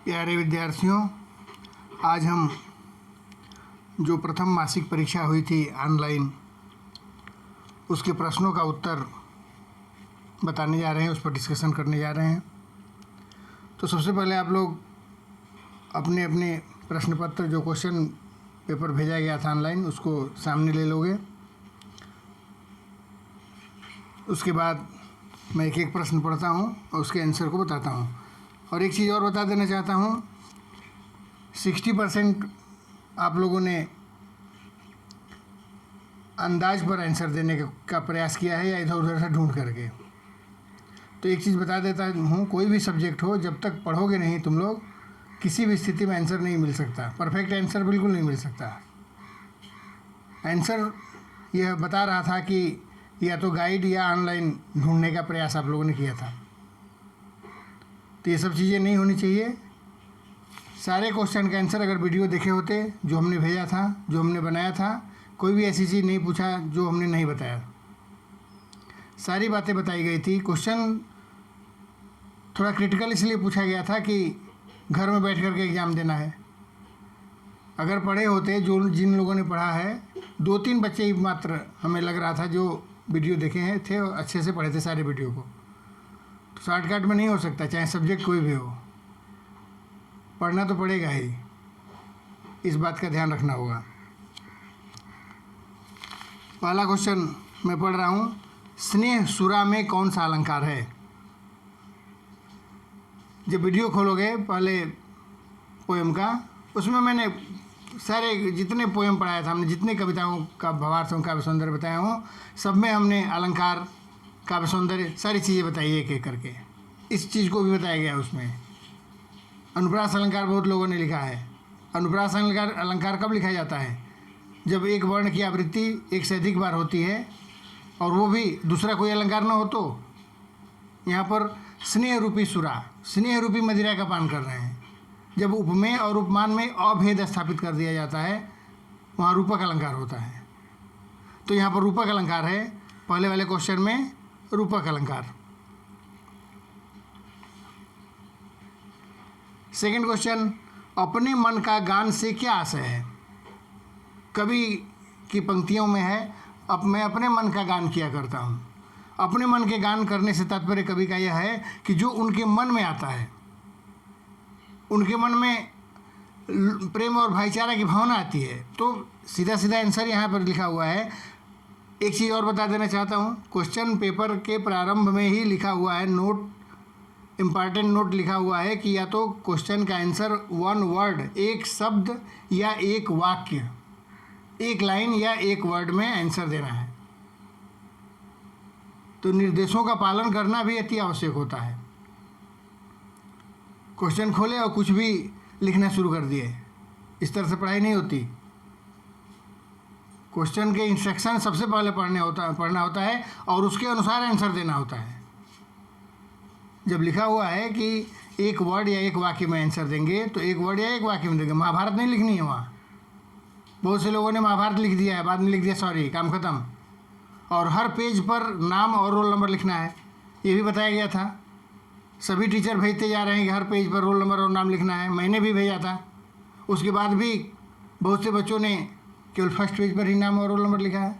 प्यारे विद्यार्थियों, आज हम जो प्रथम मासिक परीक्षा हुई थी ऑनलाइन, उसके प्रश्नों का उत्तर बताने जा रहे हैं, उस पर डिस्कशन करने जा रहे हैं। तो सबसे पहले आप लोग अपने अपने प्रश्न पत्र, जो क्वेश्चन पेपर भेजा गया था ऑनलाइन, उसको सामने ले लोगे। उसके बाद मैं एक एक प्रश्न पढ़ता हूँ और उसके आंसर को बताता हूँ। और एक चीज़ और बता देना चाहता हूँ, 60% आप लोगों ने अंदाज पर आंसर देने का प्रयास किया है या इधर उधर से ढूंढ करके। तो एक चीज़ बता देता हूँ, कोई भी सब्जेक्ट हो, जब तक पढ़ोगे नहीं तुम लोग, किसी भी स्थिति में आंसर नहीं मिल सकता। परफेक्ट आंसर बिल्कुल नहीं मिल सकता। आंसर यह बता रहा था कि या तो गाइड या ऑनलाइन ढूंढने का प्रयास आप लोगों ने किया था। तो ये सब चीज़ें नहीं होनी चाहिए। सारे क्वेश्चन का आंसर अगर वीडियो देखे होते, जो हमने भेजा था, जो हमने बनाया था, कोई भी ऐसी चीज़ नहीं पूछा जो हमने नहीं बताया। सारी बातें बताई गई थी। क्वेश्चन थोड़ा क्रिटिकल इसलिए पूछा गया था कि घर में बैठ करके एग्ज़ाम देना है। अगर पढ़े होते, जो जिन लोगों ने पढ़ा है, 2-3 बच्चे ही मात्र हमें लग रहा था जो वीडियो देखे हैं थे और अच्छे से पढ़े थे सारे वीडियो को। तो शॉर्टकट में नहीं हो सकता, चाहे सब्जेक्ट कोई भी हो, पढ़ना तो पड़ेगा ही। इस बात का ध्यान रखना होगा। पहला क्वेश्चन मैं पढ़ रहा हूँ, स्नेह सुरा में कौन सा अलंकार है? जब वीडियो खोलोगे पहले पोएम का, उसमें मैंने सारे जितने पोएम पढ़ाया था, हमने जितने कविताओं का भावार्थ काव्य सौंदर्य बताया हूँ, सब में हमने अलंकार, काव्य सौंदर्य, सारी चीज़ें बताई एक एक करके। इस चीज़ को भी बताया गया उसमें। अनुप्रास अलंकार बहुत लोगों ने लिखा है। अनुप्रास अलंकार कब लिखा जाता है? जब एक वर्ण की आवृत्ति एक से अधिक बार होती है और वो भी दूसरा कोई अलंकार ना हो। तो यहाँ पर स्नेह रूपी सुरा, स्नेह रूपी मदिरा का पान कर रहे हैं। जब उपमेय और उपमान में अभेद स्थापित कर दिया जाता है, वहाँ रूपक अलंकार होता है। तो यहाँ पर रूपक अलंकार है, पहले वाले क्वेश्चन में रूपक अलंकार। सेकंड क्वेश्चन, अपने मन का गान से क्या आशय है? कवि की पंक्तियों में है, अब मैं अपने मन का गान किया करता हूँ। अपने मन के गान करने से तात्पर्य कवि का यह है कि जो उनके मन में आता है, उनके मन में प्रेम और भाईचारा की भावना आती है। तो सीधा सीधा आंसर यहाँ पर लिखा हुआ है। एक चीज़ और बता देना चाहता हूँ, क्वेश्चन पेपर के प्रारंभ में ही लिखा हुआ है, नोट, इम्पॉर्टेंट नोट लिखा हुआ है कि या तो क्वेश्चन का आंसर 1 वर्ड, एक शब्द या एक वाक्य, एक लाइन या एक वर्ड में आंसर देना है। तो निर्देशों का पालन करना भी अति आवश्यक होता है। क्वेश्चन खोले और कुछ भी लिखना शुरू कर दिए, इस तरह से पढ़ाई नहीं होती। क्वेश्चन के इंस्ट्रक्शन सबसे पहले पढ़ना होता है और उसके अनुसार आंसर देना होता है। जब लिखा हुआ है कि एक वर्ड या एक वाक्य में आंसर देंगे, तो एक वर्ड या एक वाक्य में देंगे। महाभारत नहीं लिखनी है वहाँ। बहुत से लोगों ने महाभारत लिख दिया है, बाद में लिख दिया सॉरी, काम खत्म। और हर पेज पर नाम और रोल नंबर लिखना है, ये भी बताया गया था। सभी टीचर भेजते जा रहे हैं कि हर पेज पर रोल नंबर और नाम लिखना है। मैंने भी भेजा था, उसके बाद भी बहुत से बच्चों ने केवल फर्स्ट पेज पर ही नाम और रोल नंबर लिखा है।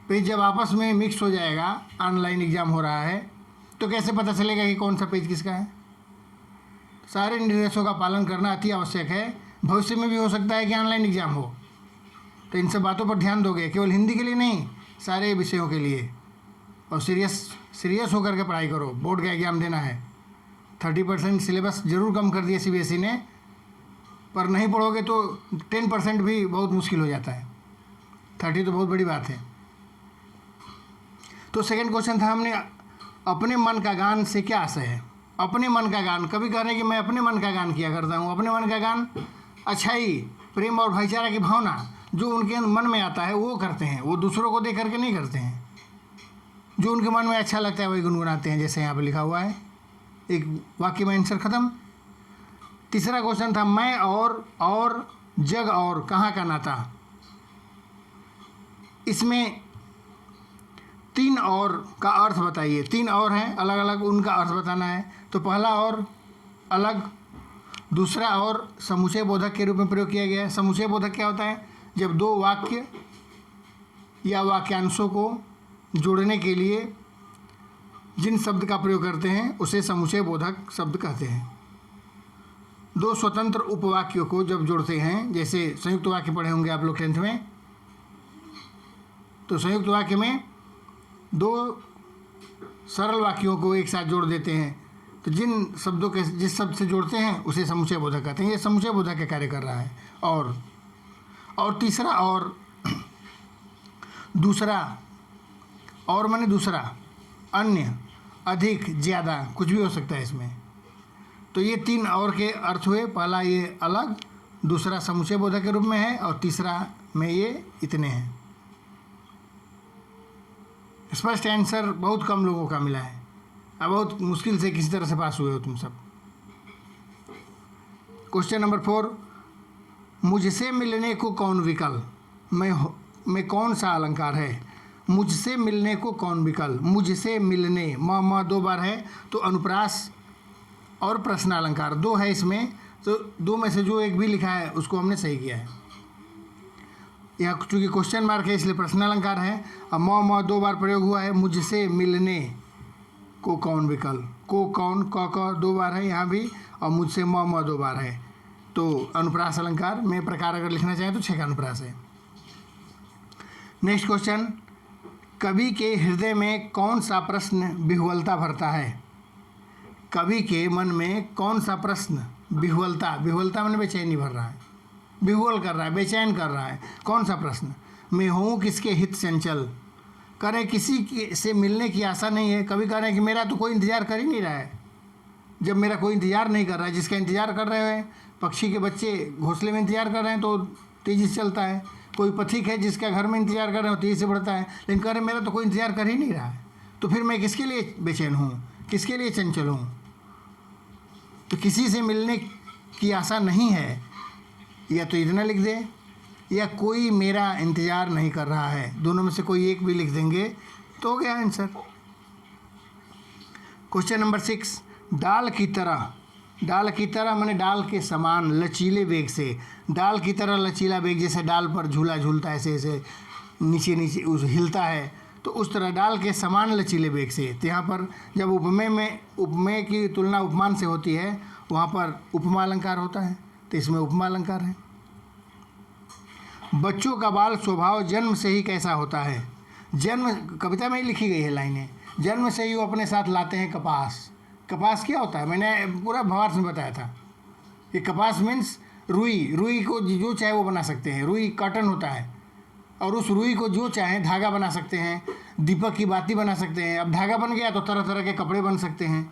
पेज जब आपस में मिक्स हो जाएगा, ऑनलाइन एग्ज़ाम हो रहा है, तो कैसे पता चलेगा कि कौन सा पेज किसका है? सारे निर्देशों का पालन करना अति आवश्यक है। भविष्य में भी हो सकता है कि ऑनलाइन एग्ज़ाम हो, तो इन सब बातों पर ध्यान दोगे, केवल हिंदी के लिए नहीं, सारे विषयों के लिए। और सीरियस होकर के पढ़ाई करो। बोर्ड का एग्ज़ाम देना है। 30% सिलेबस ज़रूर कम कर दिया CBSE ने, पर नहीं पढ़ोगे तो 10% भी बहुत मुश्किल हो जाता है। 30 तो बहुत बड़ी बात है। तो सेकंड क्वेश्चन था, हमने अपने मन का गान से क्या आशय है? अपने मन का गान, कभी कह रहे हैं कि मैं अपने मन का गान किया करता हूँ। अपने मन का गान अच्छाई, प्रेम और भाईचारा की भावना जो उनके मन में आता है वो करते हैं, वो दूसरों को देख करके नहीं करते हैं। जो उनके मन में अच्छा लगता है वही गुनगुनाते हैं, जैसे यहाँ पर लिखा हुआ है। एक वाक्य में आंसर खत्म। तीसरा क्वेश्चन था, मैं और जग और कहाँ का नाता? इसमें 3 और का अर्थ बताइए। 3 और हैं अलग अलग, उनका अर्थ बताना है। तो पहला और अलग, दूसरा और समुच्चय बोधक के रूप में प्रयोग किया गया है। समुच्चय बोधक क्या होता है? जब दो वाक्य या वाक्यांशों को जोड़ने के लिए जिन शब्द का प्रयोग करते हैं उसे समुच्चय बोधक शब्द कहते हैं। दो स्वतंत्र उपवाक्यों को जब जोड़ते हैं, जैसे संयुक्त वाक्य पढ़े होंगे आप लोग 10th में, तो संयुक्त वाक्य में दो सरल वाक्यों को एक साथ जोड़ देते हैं, तो जिस शब्द से जोड़ते हैं उसे समुच्चय बोधक कहते हैं। ये समुच्चय बोधक का कार्य कर रहा है। और तीसरा और दूसरा, और माने दूसरा, अन्य, अधिक, ज़्यादा, कुछ भी हो सकता है इसमें। तो ये 3 और के अर्थ हुए। पहला ये अलग, दूसरा समुच्चय बोधक के रूप में है, और तीसरा में ये इतने हैं। स्पष्ट आंसर बहुत कम लोगों का मिला है। अब बहुत मुश्किल से किसी तरह से पास हुए हो तुम सब। क्वेश्चन नंबर 4, मुझसे मिलने को कौन विकल? में कौन सा अलंकार है? मुझसे मिलने को कौन विकल? मुझसे मिलने, म 2 बार है, तो अनुप्रास और प्रश्न अलंकार 2 है इसमें, तो 2 में से जो एक भी लिखा है उसको हमने सही किया है। यहाँ चूँकि क्वेश्चन मार्क है इसलिए प्रश्न अलंकार है। अब म 2 बार प्रयोग हुआ है। मुझसे मिलने को कौन विकल, को कौन, क 2 बार है यहाँ भी, और मुझसे म 2 बार है, तो अनुप्रास अलंकार में प्रकार अगर लिखना चाहें तो 6 का अनुप्रास है। नेक्स्ट क्वेश्चन, कवि के हृदय में कौन सा प्रश्न विह्वलता भरता है? कवि के मन में कौन सा प्रश्न विह्वलता मैंने बेचैनी भर रहा है, विह्वल कर रहा है, बेचैन कर रहा है। कौन सा प्रश्न? मैं हूँ किसके हित चंचल, करें किसी से मिलने की आशा नहीं है। कभी कह रहे हैं कि मेरा तो कोई इंतज़ार कर ही नहीं रहा है। जब मेरा कोई इंतज़ार नहीं कर रहा है, जिसका इंतज़ार कर रहे हैं, पक्षी के बच्चे घोंसले में इंतज़ार कर रहे हैं तो तेज़ी से चलता है। कोई पथिक है जिसका घर में इंतज़ार कर रहे हो, तेज़ी से बढ़ता है। लेकिन कह रहे मेरा तो कोई इंतज़ार कर ही नहीं रहा है, तो फिर मैं किसके लिए बेचैन हूँ, किसके लिए चंचल हूँ? तो किसी से मिलने की आशा नहीं है, या तो इतना लिख दे, या कोई मेरा इंतज़ार नहीं कर रहा है। दोनों में से कोई एक भी लिख देंगे तो हो गया आंसर। क्वेश्चन नंबर 6, डाल की तरह माने डाल के समान, लचीले वेग से। डाल की तरह लचीला वेग, जैसे डाल पर झूला झूलता है, ऐसे ऐसे नीचे उस हिलता है, तो उस तरह डाल के समान लचीले वेग से। तो यहाँ पर जब उपमेय की तुलना उपमान से होती है, वहाँ पर उपमा अलंकार होता है, तो इसमें उपमा अलंकार है। बच्चों का बाल स्वभाव जन्म से ही कैसा होता है? जन्म, कविता में ही लिखी गई है लाइनें, जन्म से ही वो अपने साथ लाते हैं कपास। कपास क्या होता है? मैंने पूरा भावार्थ में बताया था। ये कपास मीन्स रुई को जो चाहे वो बना सकते हैं। रुई कॉटन होता है, और उस रुई को जो चाहे धागा बना सकते हैं, दीपक की बाती बना सकते हैं। अब धागा बन गया तो तरह तरह के कपड़े बन सकते हैं,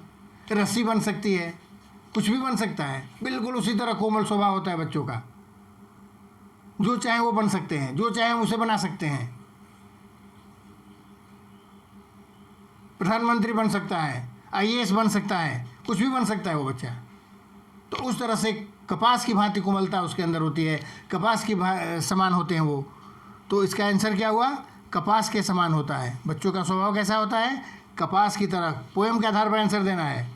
रस्सी बन सकती है, कुछ भी बन सकता है। बिल्कुल उसी तरह कोमल स्वभाव होता है बच्चों का, जो चाहे वो बन सकते हैं, जो चाहे उसे बना सकते हैं। प्रधानमंत्री बन सकता है, IAS बन सकता है, कुछ भी बन सकता है वो बच्चा। तो उस तरह से कपास की भांति कोमलता उसके अंदर होती है, कपास की समान होते हैं वो। तो इसका आंसर क्या हुआ? कपास के समान होता है। बच्चों का स्वभाव कैसा होता है? कपास की तरह। पोएम के आधार पर आंसर देना है,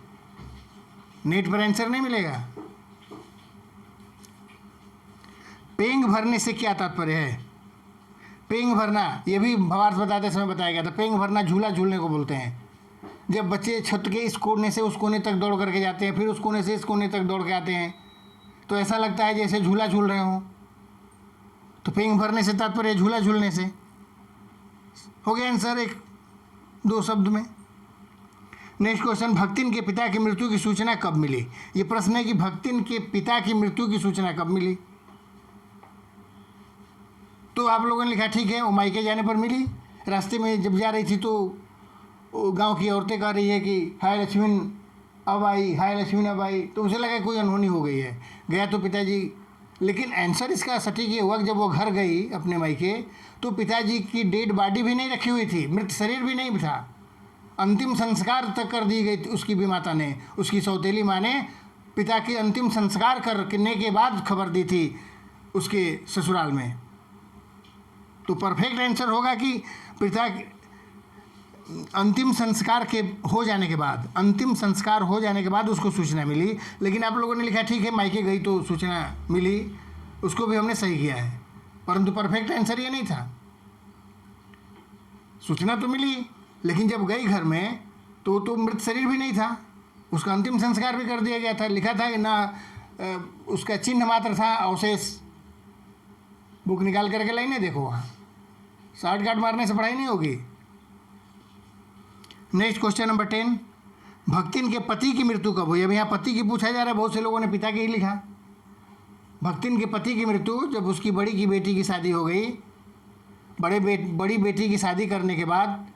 नेट पर आंसर नहीं मिलेगा। पेंग भरने से क्या तात्पर्य है? पेंग भरना, ये भी भावार्थ बताते समय बताया गया था। पेंग भरना झूला झूलने को बोलते हैं। जब बच्चे छत के इस कोने से उस कोने तक दौड़ करके जाते हैं, फिर उस कोने से इस कोने तक दौड़ के आते हैं, तो ऐसा लगता है जैसे झूला झूल रहे हों। तो पेंग भरने से तात्पर्य झूला झूलने से। हो गया आंसर 1-2 शब्द में। नेक्स्ट क्वेश्चन, भक्तिन के पिता की मृत्यु की सूचना कब मिली? ये प्रश्न है कि भक्तिन के पिता की मृत्यु की सूचना कब मिली। तो आप लोगों ने लिखा ठीक है, वो मायके जाने पर मिली। रास्ते में जब जा रही थी तो गांव की औरतें कह रही है कि हाय लक्ष्मण अब आई, हाय लक्ष्मण अब आई। तो उसे लगा कोई अनहोनी हो गई है, गया तो पिताजी। लेकिन आंसर इसका सटीक ये हुआ कि जब वो घर गई अपने मायके, तो पिताजी की डेड बॉडी भी नहीं रखी हुई थी, मृत शरीर भी नहीं था। अंतिम संस्कार तक कर दी गई थी उसकी भी माता ने, उसकी सौतेली माँ ने पिता के अंतिम संस्कार करने के बाद खबर दी थी उसके ससुराल में। तो परफेक्ट आंसर होगा कि पिता अंतिम संस्कार के हो जाने के बाद, अंतिम संस्कार हो जाने के बाद उसको सूचना मिली, लेकिन आप लोगों ने लिखा ठीक है मायके गई तो सूचना मिली, उसको भी हमने सही किया है, परंतु परफेक्ट आंसर ये नहीं था। सूचना तो मिली, लेकिन जब गई घर में तो मृत शरीर भी नहीं था, उसका अंतिम संस्कार भी कर दिया गया था। लिखा था कि ना उसका चिन्ह मात्र था, अवशेष। बुक निकाल करके लाइने देखो, वहाँ शॉर्ट काट मारने से पढ़ाई नहीं होगी। नेक्स्ट क्वेश्चन नंबर 10, भक्तिन के पति की मृत्यु कब हुई? अब यहाँ पति की पूछा जा रहा है, बहुत से लोगों ने पिता के ही लिखा। भक्तिन के पति की मृत्यु जब उसकी बड़ी की बेटी की शादी हो गई, बड़ी बेटी की शादी करने के बाद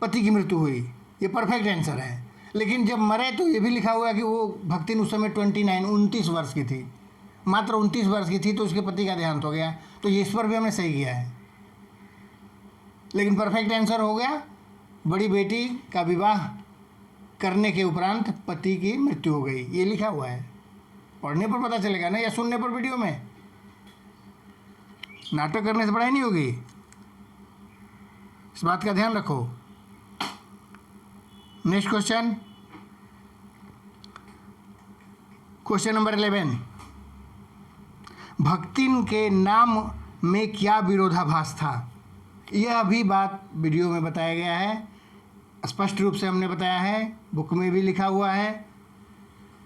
पति की मृत्यु हुई, ये परफेक्ट आंसर है। लेकिन जब मरे तो ये भी लिखा हुआ है कि वो भक्तिन उस समय 29 वर्ष की थी, मात्र 29 वर्ष की थी, तो उसके पति का देहांत हो गया। तो ये इस पर भी हमने सही किया है, लेकिन परफेक्ट आंसर हो गया बड़ी बेटी का विवाह करने के उपरांत पति की मृत्यु हो गई, ये लिखा हुआ है। पढ़ने पर पता चलेगा ना, या सुनने पर वीडियो में, नाटक करने से पढ़ाई नहीं होगी, इस बात का ध्यान रखो। नेक्स्ट क्वेश्चन, क्वेश्चन नंबर 11, भक्तिन के नाम में क्या विरोधाभास था? यह भी बात वीडियो में बताया गया है, स्पष्ट रूप से हमने बताया है, बुक में भी लिखा हुआ है,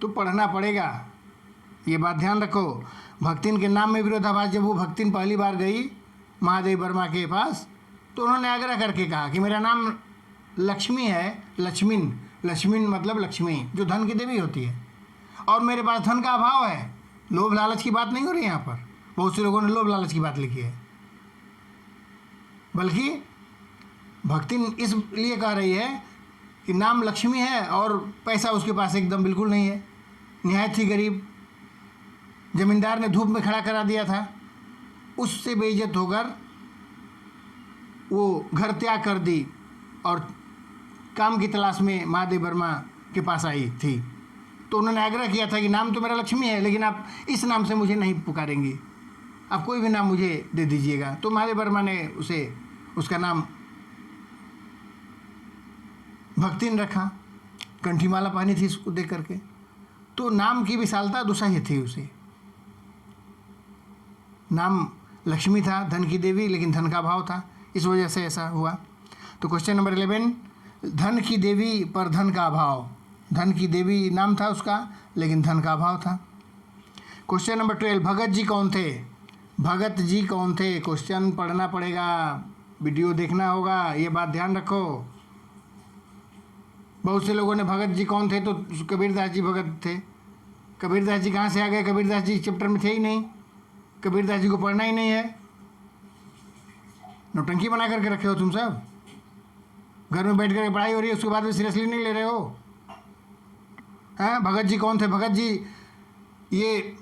तो पढ़ना पड़ेगा, ये बात ध्यान रखो। भक्तिन के नाम में विरोधाभास, जब वो भक्तिन पहली बार गई महादेव वर्मा के पास, तो उन्होंने आग्रह करके कहा कि मेरा नाम लक्ष्मी है, लक्ष्मीन मतलब लक्ष्मी, जो धन की देवी होती है, और मेरे पास धन का अभाव है। लोभ लालच की बात नहीं हो रही यहाँ पर, बहुत से लोगों ने लोभ लालच की बात लिखी है, बल्कि भक्तिन इसलिए कह रही है कि नाम लक्ष्मी है और पैसा उसके पास एकदम बिल्कुल नहीं है, निहायत ही गरीब, जमींदार ने धूप में खड़ा करा दिया था, उससे बेइज्जत होकर वो घर त्याग कर दी और काम की तलाश में महादेव वर्मा के पास आई थी। तो उन्होंने आग्रह किया था कि नाम तो मेरा लक्ष्मी है, लेकिन आप इस नाम से मुझे नहीं पुकारेंगी, आप कोई भी नाम मुझे दे दीजिएगा। तो महादेव वर्मा ने उसका नाम भक्तिन रखा, कंठीमाला पहनी थी इसको देख करके, तो नाम की विशालता दुस्सह्य थी उसे। नाम लक्ष्मी था, धन की देवी, लेकिन धन का अभाव था, इस वजह से ऐसा हुआ। तो क्वेश्चन नंबर 11, धन की देवी पर धन का अभाव, धन की देवी नाम था उसका, लेकिन धन का अभाव था। क्वेश्चन नंबर 12, भगत जी कौन थे? भगत जी कौन थे? क्वेश्चन पढ़ना पड़ेगा, वीडियो देखना होगा, ये बात ध्यान रखो। बहुत से लोगों ने भगत जी कौन थे तो कबीरदास जी भगत थे। कबीरदास जी कहाँ से आ गए? कबीरदास जी चैप्टर में थे ही नहीं, कबीरदास जी को पढ़ना ही नहीं है। नौटंकी बना करके रखे हो तुम सब, घर में बैठ कर पढ़ाई हो रही है, उसके बाद भी सीरियसली नहीं ले रहे हो। हाँ, भगत जी कौन थे? भगत जी ये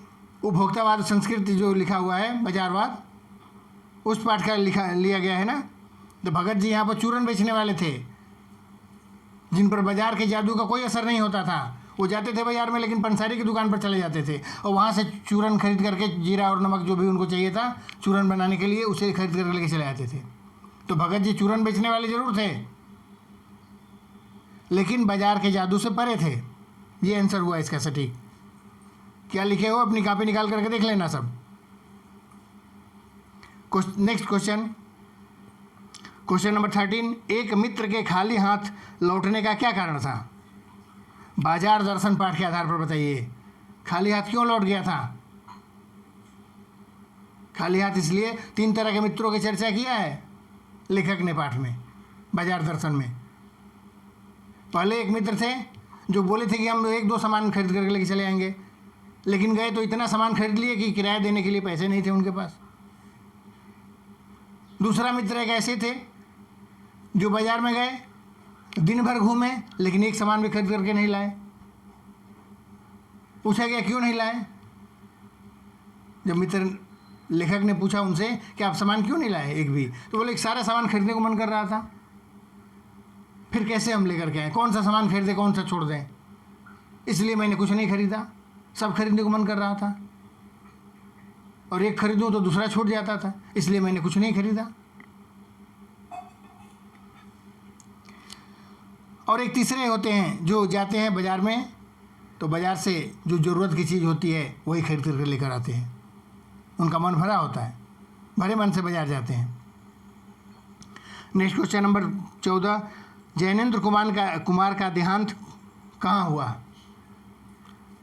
उपभोक्तावाद संस्कृति जो लिखा हुआ है, बाजारवाद, उस पाठ का लिया गया है ना। तो भगत जी यहाँ पर चूरन बेचने वाले थे, जिन पर बाजार के जादू का कोई असर नहीं होता था। वो जाते थे बाजार में, लेकिन पंसारी की दुकान पर चले जाते थे और वहाँ से चूरन खरीद करके, जीरा और नमक जो भी उनको चाहिए था चूरन बनाने के लिए, उसे खरीद करके लेके चले जाते थे। तो भगत जी चूरन बेचने वाले जरूर थे, लेकिन बाजार के जादू से परे थे। ये आंसर हुआ इसका सटीक। क्या लिखे हो अपनी कॉपी निकाल करके देख लेना सब। नेक्स्ट क्वेश्चन, क्वेश्चन नंबर 13, एक मित्र के खाली हाथ लौटने का क्या कारण था? बाजार दर्शन पाठ के आधार पर बताइए, खाली हाथ क्यों लौट गया था? खाली हाथ इसलिए, 3 तरह के मित्रों की चर्चा किया है लेखक ने पाठ में, बाजार दर्शन में। पहले एक मित्र थे जो बोले थे कि हम 1-2 सामान खरीद करके लेके चले आएंगे, लेकिन गए तो इतना सामान खरीद लिए कि किराया देने के लिए पैसे नहीं थे उनके पास। दूसरा मित्र एक ऐसे थे जो बाजार में गए, दिन भर घूमे, लेकिन एक सामान भी खरीद करके नहीं लाए। पूछा गया क्यों नहीं लाए? जब मित्र लेखक ने पूछा उनसे कि आप सामान क्यों नहीं लाए एक भी, तो बोले सारा सामान खरीदने को मन कर रहा था, फिर कैसे हम लेकर के आए, कौन सा सामान खरीदे कौन सा छोड़ दें, इसलिए मैंने कुछ नहीं खरीदा, सब खरीदने को मन कर रहा था, और एक खरीदूं तो दूसरा छूट जाता था, इसलिए मैंने कुछ नहीं खरीदा। और एक तीसरे होते हैं जो जाते हैं बाज़ार में, तो बाज़ार से जो ज़रूरत की चीज़ होती है वही खरीद कर लेकर आते हैं। उनका मन भरा होता है, भरे मन से बाज़ार जाते हैं। Next question number 14, Jainendra Kumar का देहांत कहाँ हुआ?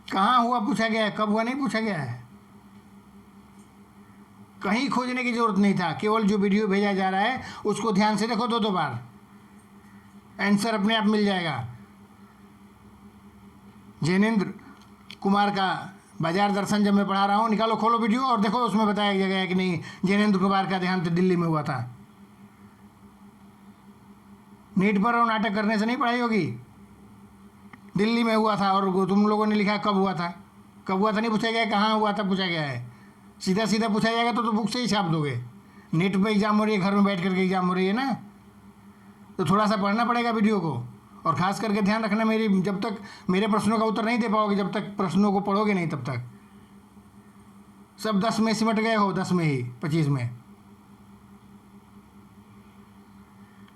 कहाँ हुआ पूछा गया है, कब हुआ नहीं पूछा गया है। कहीं खोजने की ज़रूरत नहीं था, केवल जो वीडियो भेजा जा रहा है उसको ध्यान से देखो 2-2 बार, आंसर अपने आप मिल जाएगा। जैनेंद्र कुमार का बाजार दर्शन जब मैं पढ़ा रहा हूँ, निकालो खोलो वीडियो और देखो, उसमें बताया गया है कि नहीं जैनेंद्र कुमार का देहांत दिल्ली में हुआ था। नीट पर और नाटक करने से नहीं पढ़ाई होगी। दिल्ली में हुआ था और तुम लोगों ने लिखा कब हुआ था, कब हुआ था नहीं पूछा गया, कहाँ हुआ था पूछा गया है। सीधा सीधा पूछा जाएगा तो बुक से ही छाप दोगे। नेट पे एग्ज़ाम हो रही है, घर में बैठ करके एग्ज़ाम हो रही है ना, तो थोड़ा सा पढ़ना पड़ेगा वीडियो को। और ख़ास करके ध्यान रखना, मेरी जब तक मेरे प्रश्नों का उत्तर नहीं दे पाओगे, जब तक प्रश्नों को पढ़ोगे नहीं तब तक। सब 10 में सिमट गए हो, 10 में ही 25 में,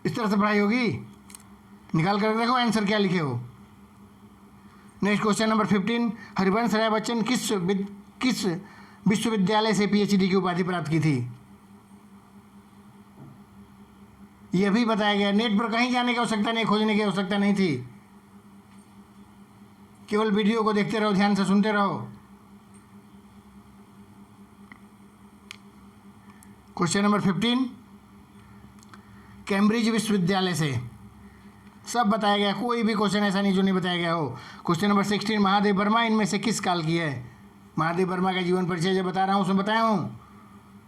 इस तरह से पढ़ाई होगी। निकाल कर देखो आंसर क्या लिखे हो। Next question number 15, Harivansh Rai Bachchan किस विश्वविद्यालय से पीएचडी की उपाधि प्राप्त की थी? यह भी बताया गया। नेट पर कहीं जाने की आवश्यकता नहीं, खोजने की आवश्यकता नहीं थी, केवल वीडियो को देखते रहो, ध्यान से सुनते रहो। क्वेश्चन नंबर 15, कैम्ब्रिज विश्वविद्यालय से, सब बताया गया, कोई भी क्वेश्चन ऐसा नहीं जो नहीं बताया गया हो। क्वेश्चन नंबर 16, महादेव वर्मा इनमें से किस काल की है? महादेव वर्मा का जीवन परिचय जब बता रहा हूँ उसमें बताया हूँ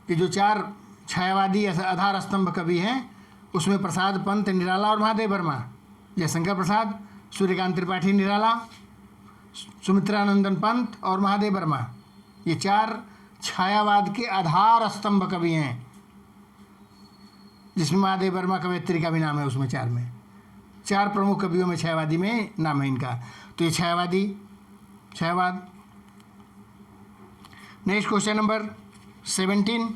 कि जो 4 छायावादी आधार स्तंभ कवि हैं उसमें प्रसाद पंत निराला और महादेव वर्मा, जयशंकर प्रसाद, सूर्यकांत त्रिपाठी निराला, सुमित्रानंदन पंत और महादेव वर्मा, ये 4 छायावाद के आधार स्तंभ कवि हैं, जिसमें महादेव वर्मा कवयित्री का भी नाम है। उसमें 4 में 4 प्रमुख कवियों में छायावादी में नाम है इनका, तो ये Chhayavad. Next question number 17,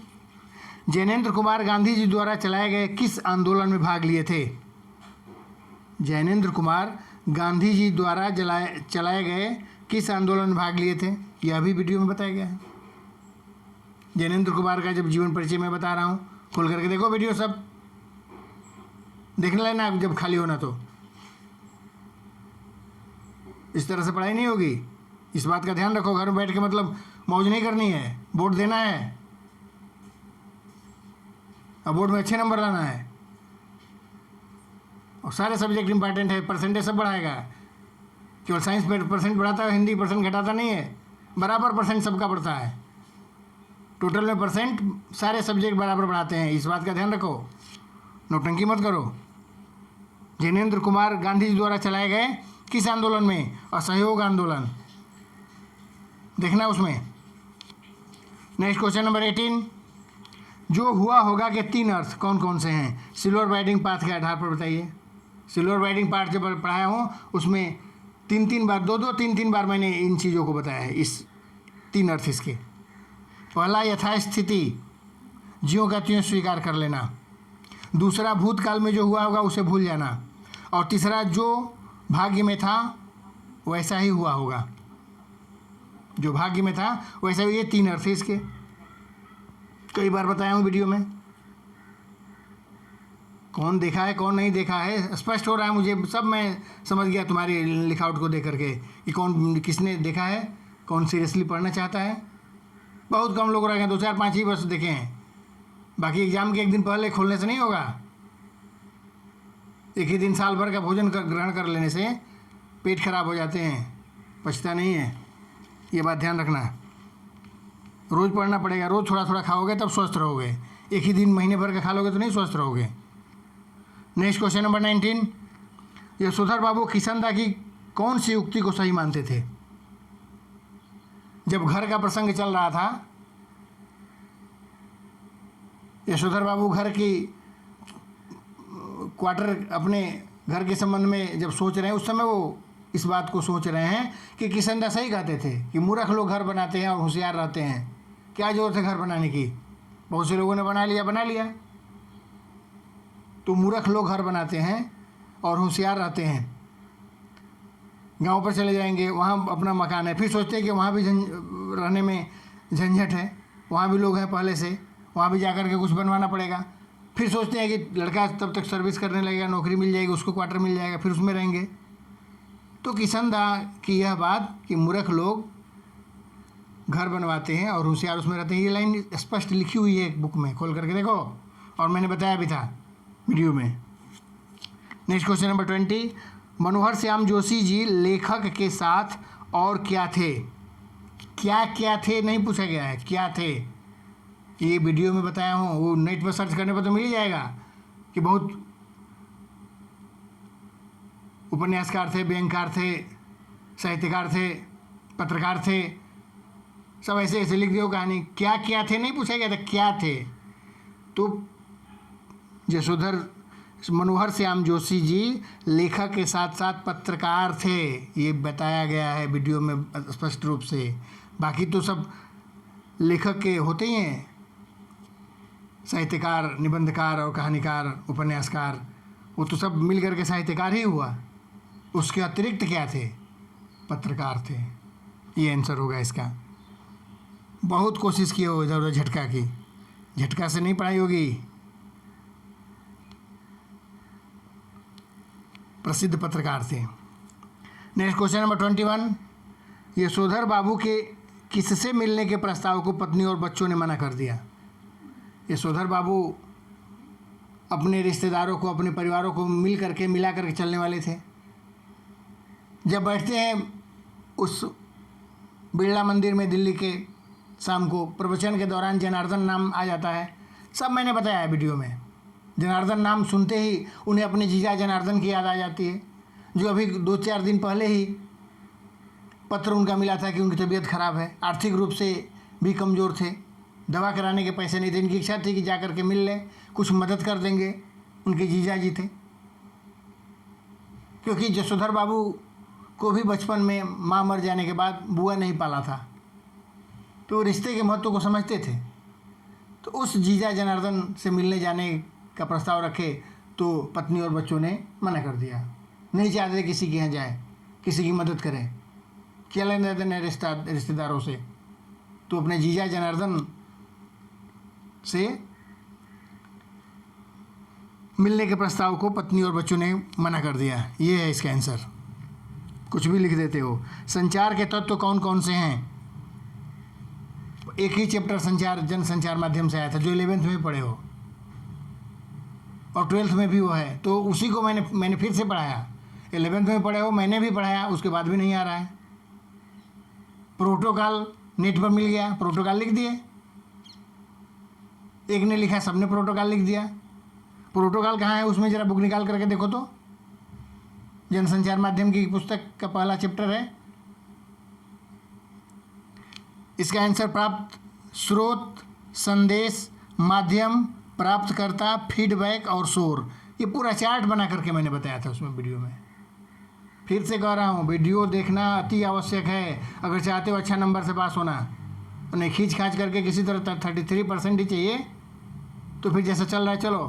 Jainendra Kumar Gandhi ji द्वारा चलाए गए किस आंदोलन में भाग लिए थे? जैनेंद्र कुमार गांधी जी द्वारा चलाए गए किस आंदोलन में भाग लिए थे? यह भी वीडियो में बताया गया है। जैनेंद्र कुमार का जब जीवन परिचय मैं बता रहा हूँ, खोल करके देखो वीडियो, सब देखने लेना जब खाली होना। तो इस तरह से पढ़ाई नहीं होगी, इस बात का ध्यान रखो। घर में बैठ के मतलब मौज नहीं करनी है, बोर्ड देना है और बोर्ड में अच्छे नंबर लाना है। और सारे सब्जेक्ट इंपॉर्टेंट है, परसेंटेज सब बढ़ाएगा। केवल साइंस परसेंट बढ़ाता है, हिंदी परसेंट घटाता नहीं है, बराबर परसेंट सबका बढ़ता है। टोटल में परसेंट सारे सब्जेक्ट बराबर बढ़ाते हैं, इस बात का ध्यान रखो, नौटंकी मत करो। जैनेंद्र कुमार गांधी जी द्वारा चलाए गए किस आंदोलन में? असहयोग आंदोलन, देखना उसमें। नेक्स्ट क्वेश्चन नंबर 18, जो हुआ होगा के 3 अर्थ कौन कौन से हैं? सिल्वर बाइडिंग पाथ के आधार पर बताइए। सिल्वर बाइडिंग पाथ जब पढ़ाया हूँ उसमें 3-3 बार, 2-2, 3-3 बार मैंने इन चीज़ों को बताया है, इस 3 अर्थ इसके। पहला, यथास्थिति, ज्यों का त्यों स्वीकार कर लेना। दूसरा, भूतकाल में जो हुआ होगा उसे भूल जाना। और तीसरा, जो भाग्य में था वैसा ही हुआ होगा, जो भाग्य में था वैसा ही। ये 3 अर्थ है इसके, कई बार बताया हूँ वीडियो में। कौन देखा है कौन नहीं देखा है स्पष्ट हो रहा है मुझे, सब मैं समझ गया तुम्हारी लिखावट को देख करके कि कौन किसने देखा है, कौन सीरियसली पढ़ना चाहता है। बहुत कम लोग रह गए, 2-4-5 ही बस देखे हैं, बाकी एग्ज़ाम के एक दिन पहले खोलने से नहीं होगा। एक ही दिन साल भर का भोजन ग्रहण कर लेने से पेट खराब हो जाते हैं, पचता नहीं है, ये बात ध्यान रखना। रोज़ पढ़ना पड़ेगा, रोज़ थोड़ा थोड़ा खाओगे तब स्वस्थ रहोगे, एक ही दिन महीने भर का खा लोगे तो नहीं स्वस्थ रहोगे। नेक्स्ट क्वेश्चन नंबर 19, यशोधर बाबू किशनदा की कौन सी उक्ति को सही मानते थे? जब घर का प्रसंग चल रहा था, यशोधर बाबू घर की क्वार्टर अपने घर के संबंध में जब सोच रहे हैं, उस समय वो इस बात को सोच रहे हैं कि किशनदा सही कहते थे कि मूर्ख लोग घर बनाते हैं और होशियार रहते हैं, क्या जरूरत है घर बनाने की, बहुत से लोगों ने बना लिया। तो मूर्ख लोग घर बनाते हैं और होशियार रहते हैं, गांव पर चले जाएंगे, वहाँ अपना मकान है, फिर सोचते हैं कि वहाँ भी रहने में झंझट है, वहाँ भी लोग हैं पहले से, वहाँ भी जाकर के कुछ बनवाना पड़ेगा। फिर सोचते हैं कि लड़का तब तक सर्विस करने लगेगा, नौकरी मिल जाएगी, उसको क्वार्टर मिल जाएगा, फिर उसमें रहेंगे। तो किशनदास की यह बात कि मूर्ख लोग घर बनवाते हैं और होशियार उसमें रहते हैं, ये लाइन स्पष्ट लिखी हुई है एक बुक में, खोल करके देखो, और मैंने बताया भी था वीडियो में। नेक्स्ट क्वेश्चन नंबर 20, मनोहर श्याम जोशी जी लेखक के साथ और क्या थे? क्या क्या थे नहीं पूछा गया है, क्या थे, ये वीडियो में बताया हूँ, वो नेट पर सर्च करने पर तो मिल ही जाएगा कि बहुत उपन्यासकार थे, व्यंग्यकार थे, साहित्यकार थे, पत्रकार थे, सब ऐसे ऐसे लिख दियो कहानी। क्या क्या थे नहीं पूछा गया था, क्या थे? तो यशोधर मनोहर श्याम जोशी जी लेखक के साथ साथ पत्रकार थे, ये बताया गया है वीडियो में स्पष्ट रूप से। बाकी तो सब लेखक के होते ही हैं, साहित्यकार, निबंधकार और कहानीकार, उपन्यासकार, वो तो सब मिल करके साहित्यकार ही हुआ। उसके अतिरिक्त क्या थे? पत्रकार थे। ये आंसर होगा इसका। बहुत कोशिश की हो इधर उधर झटका की, झटका से नहीं पढ़ाई होगी। प्रसिद्ध पत्रकार थे। नेक्स्ट क्वेश्चन नंबर 21, यशोधर बाबू के किससे मिलने के प्रस्ताव को पत्नी और बच्चों ने मना कर दिया? यशोधर बाबू अपने रिश्तेदारों को, अपने परिवारों को मिला करके चलने वाले थे। जब बैठते हैं उस बिरला मंदिर में दिल्ली के, शाम को प्रवचन के दौरान जनार्दन नाम आ जाता है, सब मैंने बताया है वीडियो में। जनार्दन नाम सुनते ही उन्हें अपने जीजा जनार्दन की याद आ जाती है, जो अभी 2-4 दिन पहले ही पत्र उनका मिला था कि उनकी तबीयत खराब है, आर्थिक रूप से भी कमज़ोर थे, दवा कराने के पैसे नहीं थे। इनकी इच्छा थी कि जा कर के मिल लें, कुछ मदद कर देंगे, उनके जीजा जी थे। क्योंकि यशोधर बाबू को भी बचपन में माँ मर जाने के बाद बुआ नहीं पाला था, तो रिश्ते के महत्व को समझते थे। तो उस जीजा जनार्दन से मिलने जाने का प्रस्ताव रखे तो पत्नी और बच्चों ने मना कर दिया, नहीं चाहते किसी के यहाँ जाए, किसी की मदद करें, क्या लेना देना है रिश्तेदारों से। तो अपने जीजा जनार्दन से मिलने के प्रस्ताव को पत्नी और बच्चों ने मना कर दिया। ये है इसका आंसर, कुछ भी लिख देते हो। संचार के तत्व कौन कौन से हैं? एक ही चैप्टर संचार, जन संचार माध्यम से आया था, जो 11th में पढ़े हो और 12th में भी वो है, तो उसी को मैंने फिर से पढ़ाया। 11th में पढ़े हो, मैंने भी पढ़ाया, उसके बाद भी नहीं आ रहा है। प्रोटोकॉल नेट पर मिल गया, प्रोटोकॉल लिख दिए, एक ने लिखा, सबने प्रोटोकॉल लिख दिया। प्रोटोकॉल कहाँ है उसमें, जरा बुक निकाल करके देखो तो, जनसंचार माध्यम की पुस्तक का पहला चैप्टर है। इसका आंसर प्राप्त, स्रोत, संदेश, माध्यम, प्राप्तकर्ता, फीडबैक और शोर, ये पूरा चार्ट बना करके मैंने बताया था उसमें वीडियो में। फिर से कह रहा हूँ, वीडियो देखना अति आवश्यक है अगर चाहते हो अच्छा नंबर से पास होना। उन्हें खींच खाच करके किसी तरह 33% ही चाहिए, तो फिर जैसा चल रहा है चलो,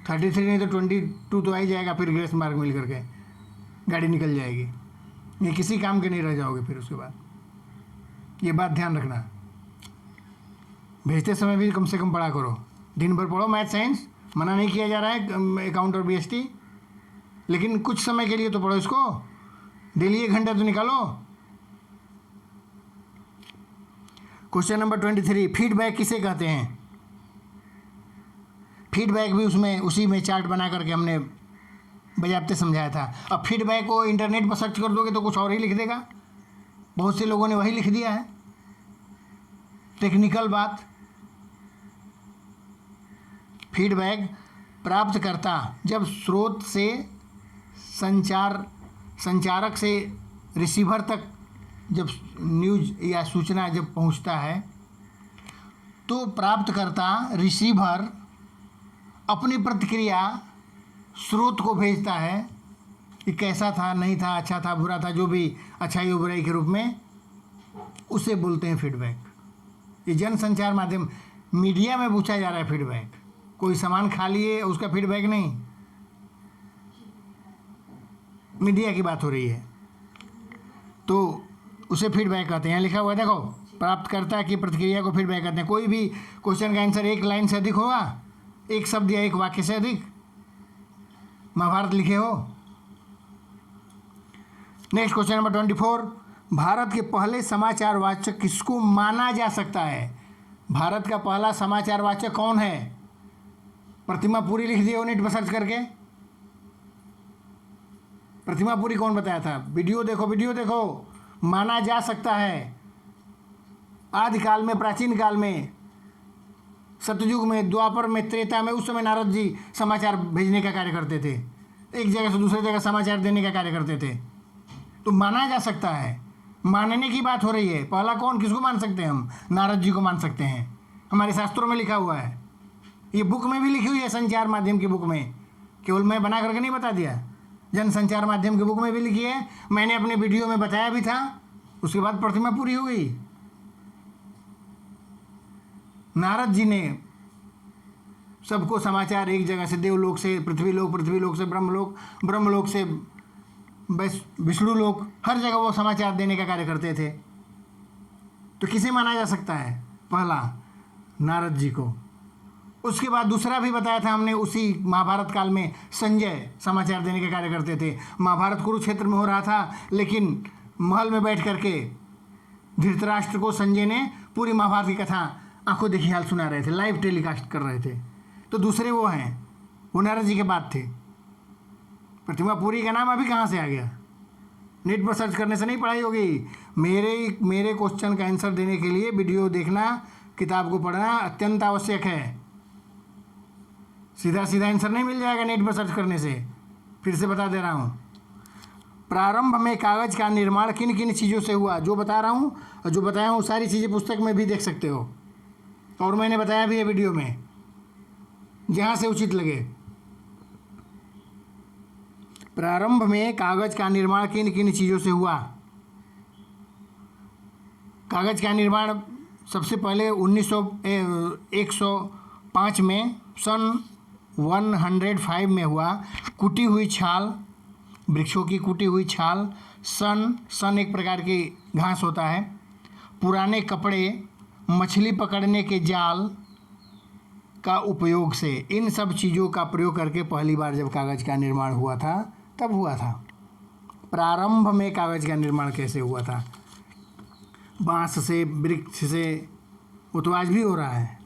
33 नहीं तो 22 तो आ ही जाएगा, फिर ग्रेस मार्क मिल करके गाड़ी निकल जाएगी, ये किसी काम के नहीं रह जाओगे फिर उसके बाद। ये बात ध्यान रखना, भेजते समय भी कम से कम पढ़ा करो, दिन भर पढ़ो मैथ साइंस, मना नहीं किया जा रहा है अकाउंट और BST, लेकिन कुछ समय के लिए तो पढ़ो इसको, डेली 1 घंटा तो निकालो। क्वेश्चन नंबर 23, फीडबैक किसे कहते हैं? फीडबैक भी उसमें उसी में चार्ट बना करके हमने बजाबते समझाया था। अब फीडबैक को इंटरनेट पर सर्च कर दोगे तो कुछ और ही लिख देगा, बहुत से लोगों ने वही लिख दिया है, टेक्निकल बात। फीडबैक प्राप्तकर्ता जब स्रोत से संचारक से रिसीवर तक जब न्यूज या सूचना जब पहुंचता है, तो प्राप्तकर्ता रिसीवर अपनी प्रतिक्रिया स्रोत को भेजता है कि कैसा था, नहीं था, अच्छा था, बुरा था, जो भी अच्छाई और बुराई के रूप में, उसे बोलते हैं फीडबैक। ये जन संचार माध्यम, मीडिया में पूछा जा रहा है फीडबैक, कोई सामान खा लिए उसका फीडबैक नहीं। मीडिया की बात हो रही है, तो उसे फीडबैक कहते हैं। यहाँ लिखा हुआ है देखो, प्राप्तकर्ता की प्रतिक्रिया को फीडबैक कहते हैं। कोई भी क्वेश्चन का आंसर एक लाइन से अधिक होगा, एक शब्द या एक वाक्य से अधिक, महाभारत लिखे हो। नेक्स्ट क्वेश्चन नंबर 24, भारत के पहले समाचार वाचक किसको माना जा सकता है? भारत का पहला समाचार वाचक कौन है? प्रतिमा पुरी लिख दिए हो नेट पर सर्च करके। प्रतिमा पुरी कौन बताया था? वीडियो देखो, वीडियो देखो। माना जा सकता है, आदिकाल में, प्राचीन काल में, सतयुग में, द्वापर में, त्रेता में, उस समय नारद जी समाचार भेजने का कार्य करते थे, एक जगह से दूसरी जगह समाचार देने का कार्य करते थे। तो माना जा सकता है, मानने की बात हो रही है। पहला कौन, किसको मान सकते हैं हम? नारद जी को मान सकते हैं, हमारे शास्त्रों में लिखा हुआ है, ये बुक में भी लिखी हुई है, संचार माध्यम की बुक में, केवल मैं बना करके नहीं बता दिया, जन संचार माध्यम की बुक में भी लिखी है, मैंने अपने वीडियो में बताया भी था। उसके बाद प्रतिमा पूरी हो गई। नारद जी ने सबको समाचार एक जगह से, देवलोक से पृथ्वीलोक, पृथ्वीलोक से ब्रह्मलोक, ब्रह्मलोक से विष्णु लोक, हर जगह वो समाचार देने का कार्य करते थे। तो किसे माना जा सकता है? पहला नारद जी को। उसके बाद दूसरा भी बताया था हमने, उसी महाभारत काल में संजय समाचार देने का कार्य करते थे। महाभारत कुरुक्षेत्र में हो रहा था, लेकिन महल में बैठ करके धृतराष्ट्र को संजय ने पूरी महाभारत की कथा आंखों देखी हाल सुना रहे थे, लाइव टेलीकास्ट कर रहे थे। तो दूसरे वो हैं, वो नारद जी के बाद थे। प्रतिमा पुरी का नाम अभी कहाँ से आ गया? नेट पर सर्च करने से नहीं पढ़ाई होगी। मेरे क्वेश्चन का आंसर देने के लिए वीडियो देखना, किताब को पढ़ना अत्यंत आवश्यक है। सीधा सीधा आंसर नहीं मिल जाएगा नेट पर सर्च करने से। फिर से बता दे रहा हूँ, प्रारंभ में कागज का निर्माण किन किन चीज़ों से हुआ? जो बता रहा हूँ और जो बताया हूँ सारी चीज़ें पुस्तक में भी देख सकते हो, और मैंने बताया भी है वीडियो में, जहाँ से उचित लगे। प्रारंभ में कागज का निर्माण किन किन चीज़ों से हुआ? कागज का निर्माण सबसे पहले 105 में, सन 105 में हुआ। कुटी हुई छाल, वृक्षों की कुटी हुई छाल, सन एक प्रकार की घास होता है, पुराने कपड़े, मछली पकड़ने के जाल का उपयोग से, इन सब चीज़ों का प्रयोग करके पहली बार जब कागज़ का निर्माण हुआ था तब हुआ था। प्रारंभ में कागज़ का निर्माण कैसे हुआ था? बांस से, वृक्ष से, वो तो आज भी हो रहा है,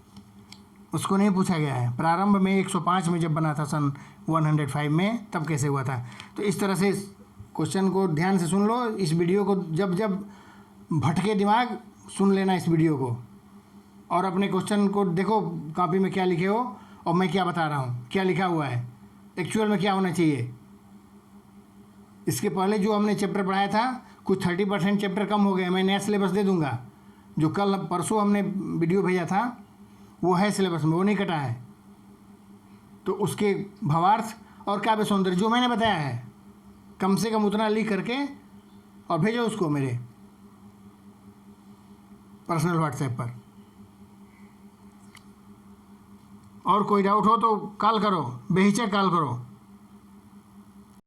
उसको नहीं पूछा गया है। प्रारंभ में 105 में जब बना था, सन 105 में, तब कैसे हुआ था? तो इस तरह से क्वेश्चन को ध्यान से सुन लो। इस वीडियो को जब जब भटके दिमाग, सुन लेना इस वीडियो को, और अपने क्वेश्चन को देखो कॉपी में क्या लिखे हो और मैं क्या बता रहा हूँ, क्या लिखा हुआ है, एक्चुअल में क्या होना चाहिए। इसके पहले जो हमने चैप्टर पढ़ाया था, कुछ 30% चैप्टर कम हो गए। मैं नया सिलेबस दे दूँगा। जो कल परसों हमने वीडियो भेजा था वो है सिलेबस में, वो नहीं कटा है। तो उसके भावार्थ और काव्य सौंदर्य जो मैंने बताया है, कम से कम उतना लिख करके और भेजो उसको मेरे पर्सनल व्हाट्सएप पर। और कोई डाउट हो तो कॉल करो, बेहिचक कॉल करो।